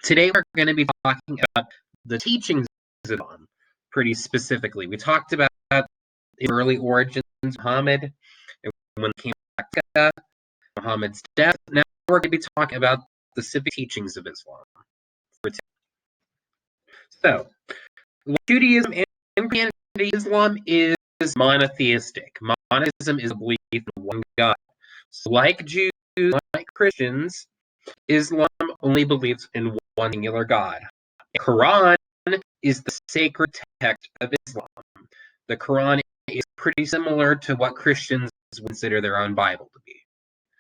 Today we're going to be talking about the teachings of Islam pretty specifically. We talked about the early origins of Muhammad, and when he came back to Mecca, Muhammad's death. Now we're going to be talking about the specific teachings of Islam. So, Judaism and Christianity, Islam is monotheistic. Monotheism is a belief in one God. So like Jews, like Christians, Islam only believes in one singular God. The Quran is the sacred text of Islam. The Quran is pretty similar to what Christians consider their own Bible to be.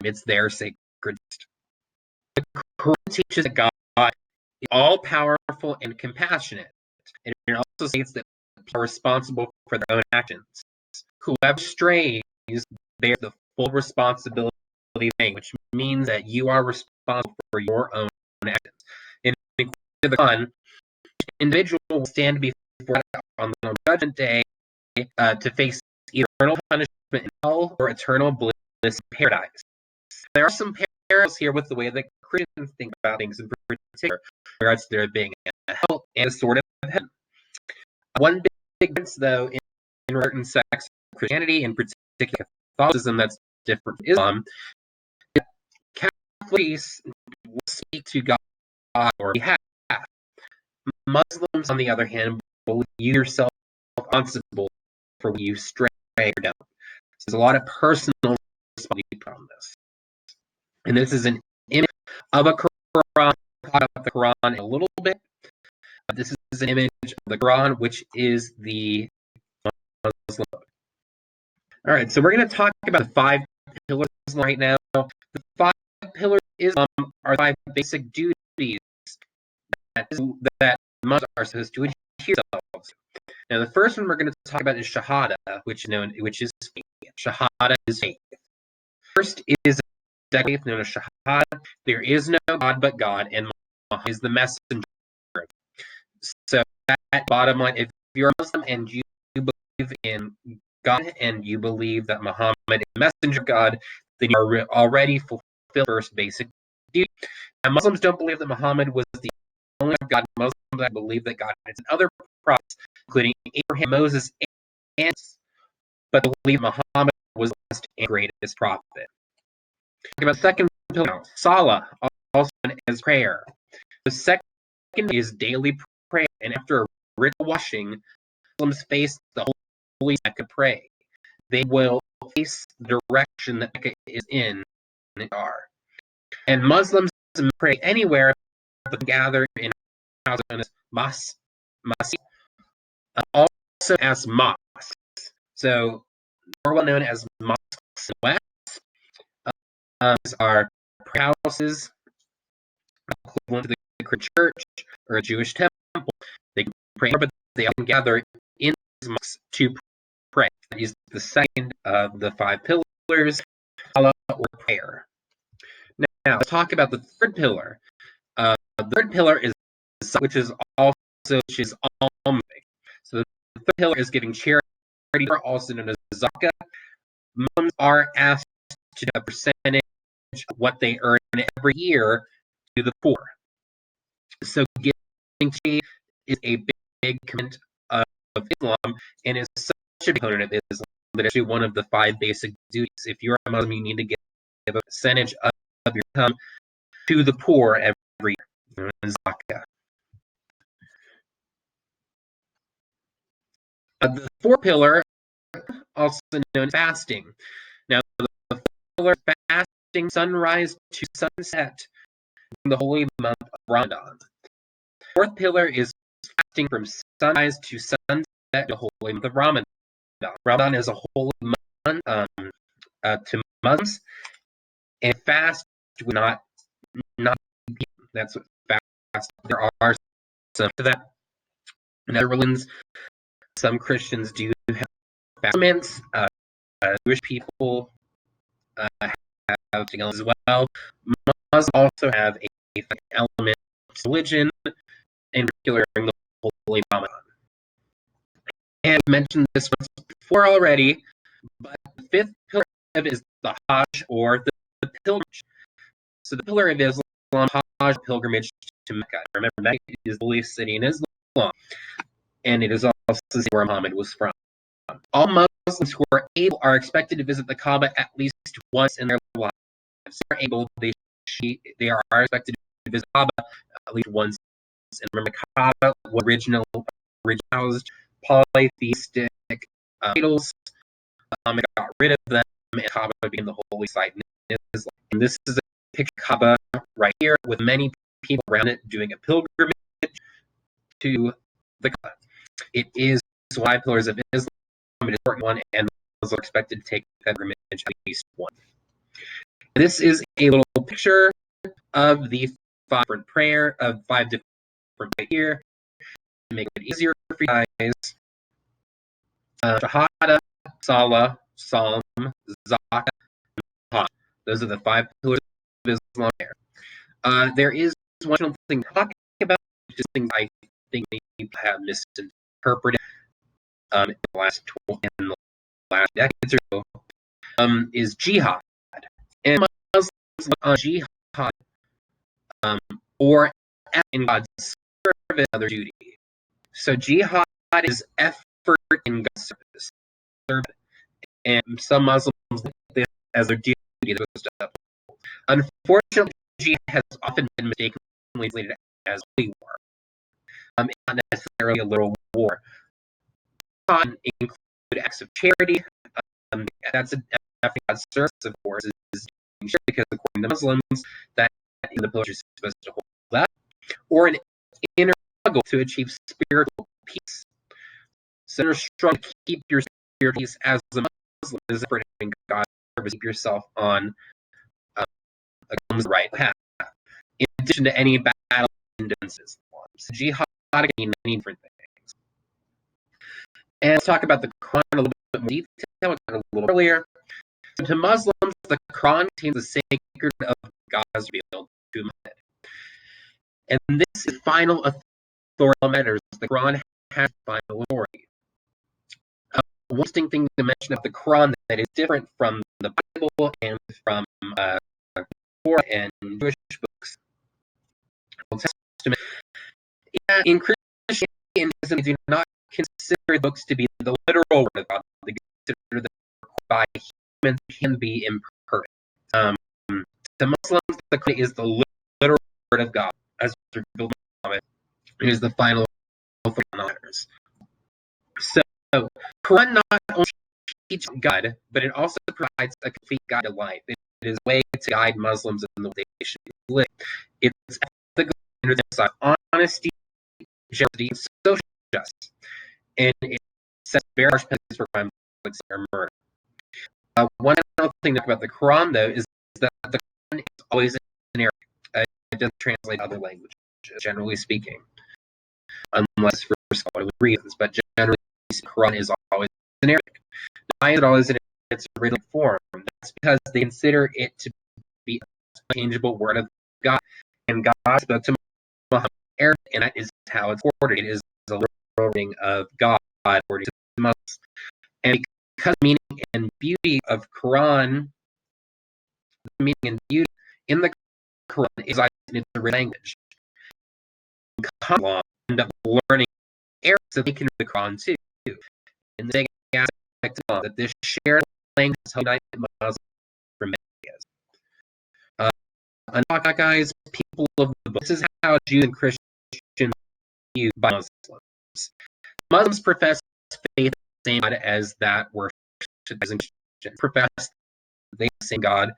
It's their sacred text. The Quran teaches that God is all-powerful and compassionate. And it also states that people are responsible for their own actions. Whoever strays bears the full responsibility, which means that you are responsible for your own actions. In the Quran, each individual will stand before God on the judgment day to face either eternal punishment in hell or eternal bliss in paradise. There are some parallels here with the way that Christians think about things in particular, in regards to there being a hell and a sort of heaven. One big difference, though, in certain sects of Christianity, in particular Catholicism, that's different from Islam, Catholics will speak to God on your behalf. Muslims, on the other hand, will you yourself responsible for when you stray or don't. So there's a lot of personal responsibility on this. And this is an image of a Quran. I'll talk about the Quran in a little bit. This is an image of the Quran, which is the Muslim. All right, so we're going to talk about the 5 pillars of Islam right now. The 5 pillars of Islam are 5 basic duties that Muslims are supposed to adhere to. Now, the first one we're going to talk about is Shahada, which is faith. Shahada is faith. First is faith known as Shahada. There is no God but God, and Muhammad is the messenger. So, that bottom line, if you're a Muslim and you believe in God and you believe that Muhammad is the messenger of God, then you are already fulfilled the first basic duty. And Muslims don't believe that Muhammad was the only God. Muslims believe that God has other prophets, including Abraham, Moses, and but believe Muhammad was the last and greatest prophet. Talk about the second pillar, Salah, also known as prayer. The second is daily prayer, and after a ritual washing, Muslims face the holy Mecca to pray. They will face the direction that Mecca is in. And Muslims pray anywhere but gather in houses known as masjid, also as mosques. So, more well known as mosques in the West, these are prayer houses equivalent to the Christian church or a Jewish temple. They can pray, but they often gather in these mosques to pray. That is the second of the 5 pillars, salah or prayer. Now, let's talk about the third pillar. The third pillar is which is almsgiving. So the third pillar is giving charity, also known as zakah. Muslims are asked to do a percentage of what they earn every year to the poor. So giving charity is a big component of Islam, and is such a big component of Islam that it's actually one of the 5 basic duties. If you're a Muslim, you need to give a percentage of your income to the poor every year. Zakah. The fourth pillar, also known as fasting. Now, the fourth pillar is fasting sunrise to sunset in the holy month of Ramadan. The fourth pillar is fasting from sunrise to sunset in the holy month of Ramadan. Ramadan is a holy month to Muslims, and fast would not that's what fast. There are some to that. In Netherlands, some Christians do have fast. Jewish people have as well. Muslims also have a element of religion, in particular in the holy Ramadan. And I mentioned this once before already, but the 5th pillar is the Hajj, or the pilgrimage. So the pillar of Islam, Hajj, pilgrimage to Mecca. Remember, Mecca is the holiest city in Islam, and it is also where Muhammad was from. All Muslims who are expected to visit the Kaaba at least once in their lives. If they're able, they are expected to visit Kaaba at least once. And remember, Kaaba was originally housed polytheistic idols. It got rid of them, and Kaaba became the holy site in Islam. And this is a picture of Kaaba right here, with many people around it doing a pilgrimage to the Kaaba. It is one of the pillars of Islam, an important one, and those are expected to take pilgrimage at least once. This is a little picture of the five different right here to make it easier for you guys. Shahada, Salah, Salam, Zakat, Hajj. Those are the five pillars of Islam here. There is one thing to talk about, which is things I think people have misinterpreted in the last decades or so, is jihad. And Muslims on jihad or in God's service, other duty. So jihad is effort in God's service, and some Muslims look at this as their duty. Unfortunately, jihad has often been mistakenly translated as holy war, not necessarily a literal war. Jihad include acts of charity. That's definitely God's service, of course, is because according to Muslims, that is the pillars you're supposed to hold that, or an inner struggle to achieve spiritual peace. So you're struggling to keep your spiritual peace as a Muslim is effort in God's service, keep yourself on the right path. In addition to any battle and defenses, so jihad can mean many different things. And let's talk about the Quran a little bit more detail. We talked a little earlier. So to Muslims, the Quran contains the sacred of God's revealed to Muhammad. And this is final authorial matters. The Quran has final authority. One interesting thing to mention of the Quran that is different from the Bible and from Torah and Jewish books, Old Testament. In Christianity and Islam, they do not consider books to be the literal word of God. They consider them by humans can be imperfect. To Muslims, the Quran is the literal word of God, as revealed in Muhammad. It is the final authority on matters. So, Quran not only teaches God, but it also provides a complete guide to life. It is a way to guide Muslims in the way they should live. It's ethical standards of honesty, generosity, and social justice, and it sets very harsh penalties for crimes like murder. One other thing about the Quran, though, is that the Quran is always in Arabic. It doesn't translate other languages, generally speaking, unless for scholarly reasons. But generally, the Quran is always in Arabic. Why is it always in its original form? That's because they consider it to be a changeable word of God, and God spoke to Muhammad in Arabic, and that is how it's ordered. It is a literal reading of God according to Muslims, and because the meaning and beauty of Quran, the meaning and beauty in the Quran is in its original language. Come end up learning Arabic so they can read the Quran too. And the aspect of that this shared language is how united Muslims from many years. And guys, people of the book. This is how Jews and Christians viewed by Muslims. Muslims profess faith in the same God as that worshipped as Christians. Profess the same God.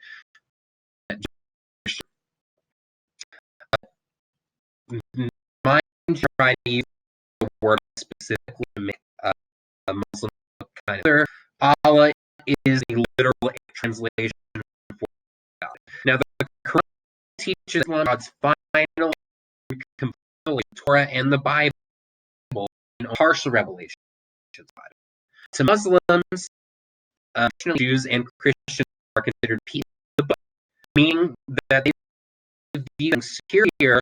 Mind try to use the word specifically to make a Muslim kind of. Allah is the literal translation for God. Now, the Quran teaches God's final, complete Torah and the Bible in partial revelation. To Muslims, Jews and Christians are considered people of the book, meaning that they view them superior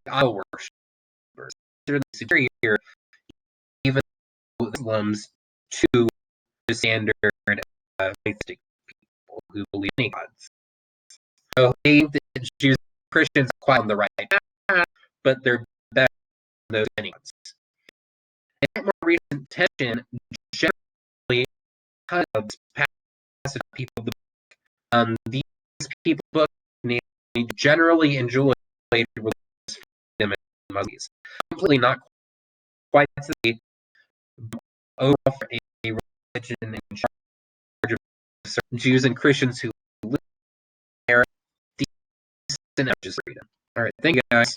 idol worshippers. They're superior, even Muslims, to the standard atheistic people who believe in gods. So they, the Jews and Christians are quite on the right path, but they're better than those anyways. And more recent tension generally because of passage people these people book generally enjoy religious freedom in Muslims. Completely not quite the overall for a religion in charge of certain Jews and Christians who live there decent just freedom. All right, thank you guys.